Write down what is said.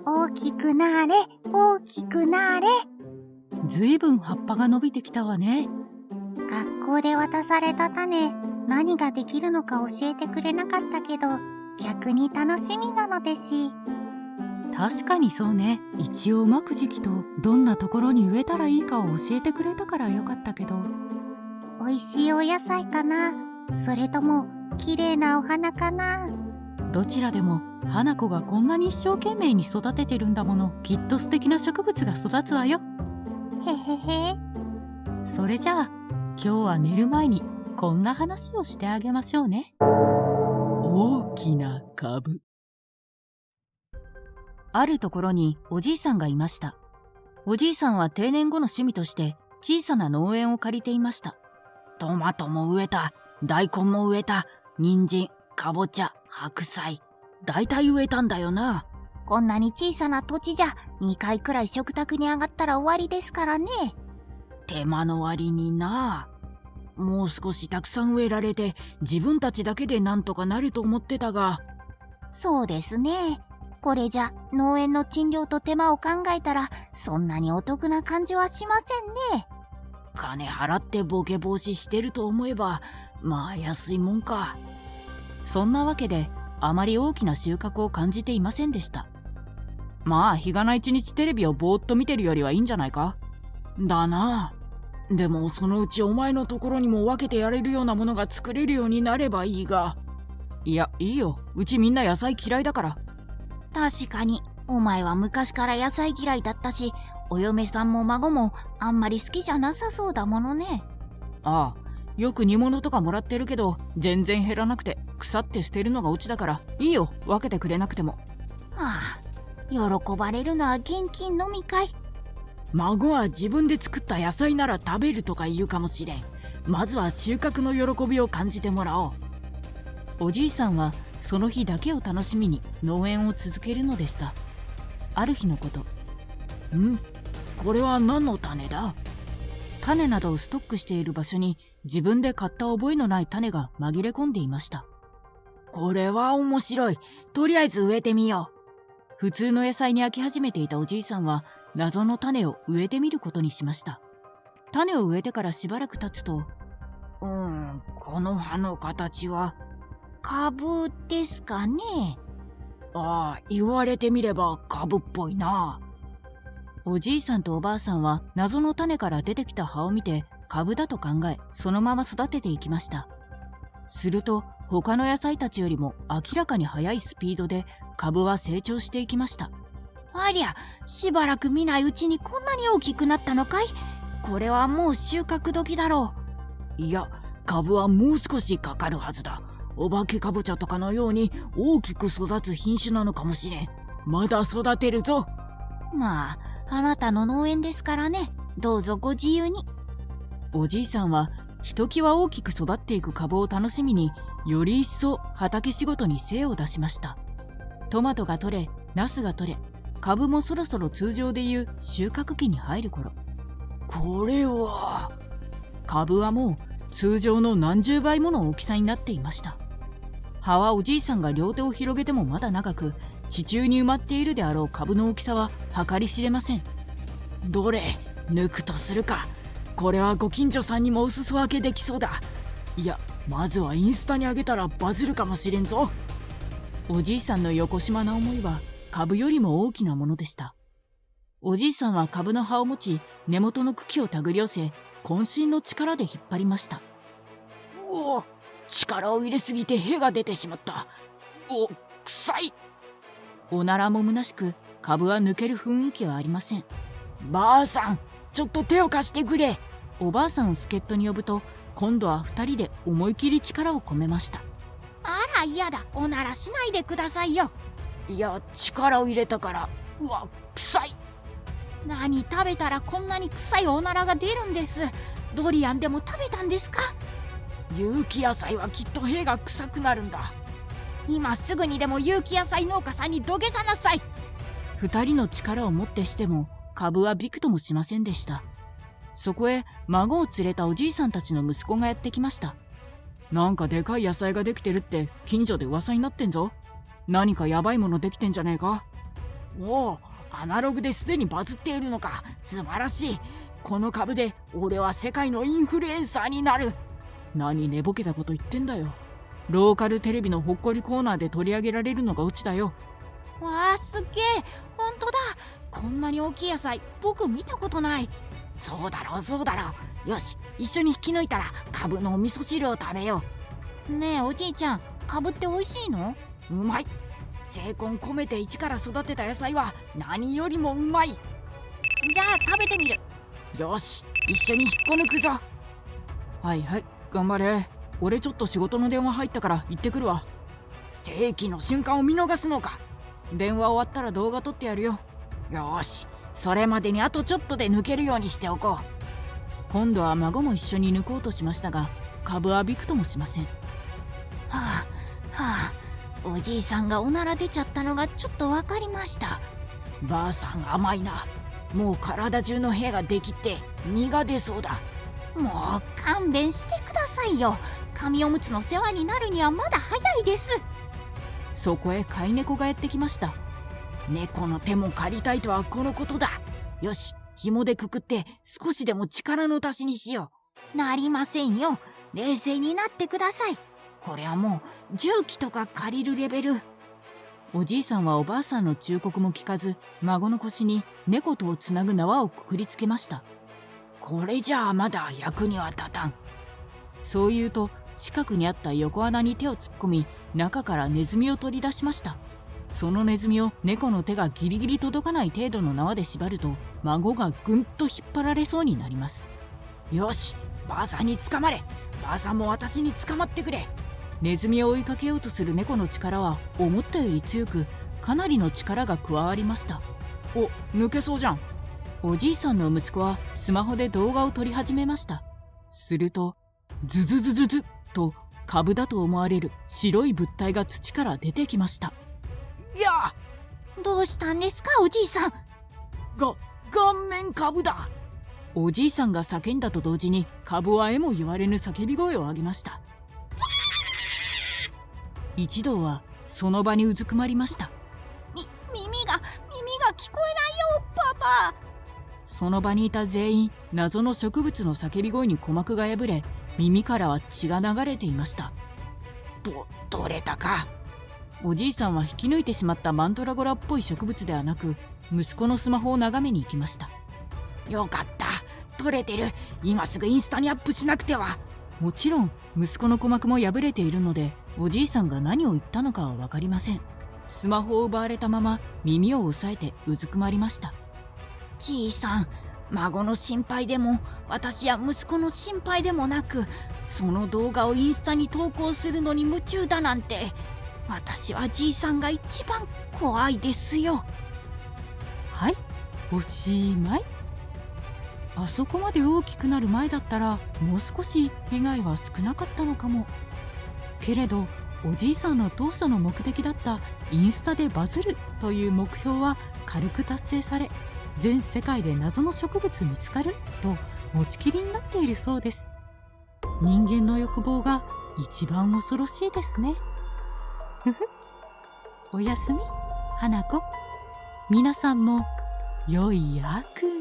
大きくなれ、大きくなれ。ずいぶん葉っぱが伸びてきたわね。学校で渡された種、何ができるのか教えてくれなかったけど、逆に楽しみなのですし。確かにそうね。一応うまく時期とどんなところに植えたらいいかを教えてくれたからよかったけど。美味しいお野菜かな、それとも綺麗なお花かな。どちらでも花子がこんなに一生懸命に育ててるんだもの。きっと素敵な植物が育つわよ。へへへ。それじゃあ今日は寝る前にこんな話をしてあげましょうね。大きな株。あるところにおじいさんがいました。おじいさんは定年後の趣味として小さな農園を借りていました。トマトも植えた、大根も植えた、人参、かぼちゃ、白菜、大体植えたんだよな。こんなに小さな土地じゃ2回くらい食卓に上がったら終わりですからね。手間の割にな。もう少したくさん植えられて自分たちだけでなんとかなると思ってたが。そうですね。これじゃ農園の賃料と手間を考えたらそんなにお得な感じはしませんね。金払ってボケ防止してると思えばまあ安いもんか。そんなわけであまり大きな収穫を感じていませんでした。まあ日がな一日テレビをぼーっと見てるよりはいいんじゃないか。だな。でもそのうちお前のところにも分けてやれるようなものが作れるようになればいいが。いやいいよ、うちみんな野菜嫌いだから。確かにお前は昔から野菜嫌いだったし、お嫁さんも孫もあんまり好きじゃなさそうだものね。ああ、よく煮物とかもらってるけど全然減らなくて腐って捨てるのがオチだからいいよ、分けてくれなくても。はあ、喜ばれるのは現金のみかい。孫は自分で作った野菜なら食べるとか言うかもしれん。まずは収穫の喜びを感じてもらおう。おじいさんはその日だけを楽しみに農園を続けるのでした。ある日のこと。これは何の種だ？種などをストックしている場所に自分で買った覚えのない種が紛れ込んでいました。これは面白い。とりあえず植えてみよう。普通の野菜に飽き始めていたおじいさんは謎の種を植えてみることにしました。種を植えてからしばらく経つと、この葉の形は株ですかね。ああ、言われてみれば株っぽいな。おじいさんとおばあさんは謎の種から出てきた葉を見て株だと考え、そのまま育てていきました。すると他の野菜たちよりも明らかに速いスピードで株は成長していきました。ありゃ、しばらく見ないうちにこんなに大きくなったのかい。これはもう収穫時だろう。いや、株はもう少しかかるはずだ。お化けかぼちゃとかのように大きく育つ品種なのかもしれん。まだ育てるぞ。まあ、あなたの農園ですからね。どうぞご自由に。おじいさんはひときわ大きく育っていく株を楽しみに、より一層畑仕事に精を出しました。トマトが取れ、ナスが取れ、株もそろそろ通常でいう収穫期に入る頃。これは、株はもう通常の何十倍もの大きさになっていました。葉はおじいさんが両手を広げてもまだ長く、地中に埋まっているであろう株の大きさは計り知れません。どれ、抜くとするか。これはご近所さんにもお裾分けできそうだ。いや、まずはインスタに上げたらバズるかもしれんぞ。おじいさんのよこしまな思いは株よりも大きなものでした。おじいさんは株の葉を持ち、根元の茎を手繰り寄せ、渾身の力で引っ張りました。おお、力を入れすぎて屁が出てしまった。お、臭い。おならも虚しく、株は抜ける雰囲気はありません。ばあさん、ちょっと手を貸してくれ。おばあさんを助っ人に呼ぶと、今度は2人で思い切り力を込めました。あら嫌だ、おならしないでくださいよ。いや、力を入れたから。うわ、臭い。何食べたらこんなに臭いおならが出るんです。ドリアンでも食べたんですか？有機野菜はきっと屁が臭くなるんだ。今すぐにでも有機野菜農家さんに土下座なさい。2人の力をもってしても株はびくともしませんでした。そこへ孫を連れたおじいさんたちの息子がやってきました。なんかでかい野菜ができてるって近所で噂になってんぞ。何かやばいものできてんじゃねえか。おお、アナログですでにバズっているのか。素晴らしい。この株で俺は世界のインフルエンサーになる。何寝ぼけたこと言ってんだよ。ローカルテレビのほっこりコーナーで取り上げられるのがオチだよ。わあ、すっげえ、ほんとだ。こんなに大きい野菜、僕見たことない。そうだろうそうだろう。よし、一緒に引き抜いたらカブのお味噌汁を食べよねえおじいちゃん、カブって美味しいの？う。うまい。精魂込めて一から育てた野菜は何よりもうまい。じゃあ食べてみる。よし、一緒に引っこ抜くぞ。はいはい、頑張れ。俺ちょっと仕事の電話入ったから行ってくるわ。世紀の瞬間を見逃すのか。電話終わったら動画撮ってやるよ。よし、それまでにあとちょっとで抜けるようにしておこう。今度は孫も一緒に抜こうとしましたが、株はびくともしません。はあ、おじいさんがおなら出ちゃったのがちょっとわかりました。ばあさん甘いな。もう体中の屁ができて身が出そうだ。もう勘弁してくださいよ。紙おむつの世話になるにはまだ早いです。そこへ飼い猫がやってきました。猫の手も借りたいとはこのことだ。よし、紐でくくって少しでも力の足しにしよう。なりませんよ。冷静になってください。これはもう重機とか借りるレベル。おじいさんはおばあさんの忠告も聞かず、孫の腰に猫とをつなぐ縄をくくりつけました。これじゃあまだ役には立たん。そう言うと、近くにあった横穴に手を突っ込み、中からネズミを取り出しました。そのネズミを猫の手がギリギリ届かない程度の縄で縛ると、孫がぐんと引っ張られそうになります。よし、ばあさんに捕まれ。ばあさんも私に捕まってくれ。ネズミを追いかけようとする猫の力は思ったより強く、かなりの力が加わりました。お、抜けそうじゃん。おじいさんの息子はスマホで動画を撮り始めました。すると、ズズズズズと株だと思われる白い物体が土から出てきました。いや！どうしたんですかおじいさん。顔面株だ。おじいさんが叫んだと同時に株はえも言われぬ叫び声を上げました。一同はその場にうずくまりました。耳が聞こえないよパパ。その場にいた全員、謎の植物の叫び声に鼓膜が破れ、耳からは血が流れていました。取れたか。おじいさんは引き抜いてしまったマントラゴラっぽい植物ではなく、息子のスマホを眺めに行きました。よかった、取れてる。今すぐインスタにアップしなくては。もちろん息子の鼓膜も破れているので、おじいさんが何を言ったのかは分かりません。スマホを奪われたまま耳を押さえてうずくまりました。じいさん、孫の心配でも私や息子の心配でもなく、その動画をインスタに投稿するのに夢中だなんて、私はじいさんが一番怖いですよ。はい、おしまい。あそこまで大きくなる前だったらもう少し被害は少なかったのかも。けれどおじいさんの当初の目的だったインスタでバズるという目標は軽く達成され、全世界で謎の植物見つかると持ちきりになっているそうです。人間の欲望が一番恐ろしいですね。ふふ。おやすみ、花子。皆さんも良い悪夢。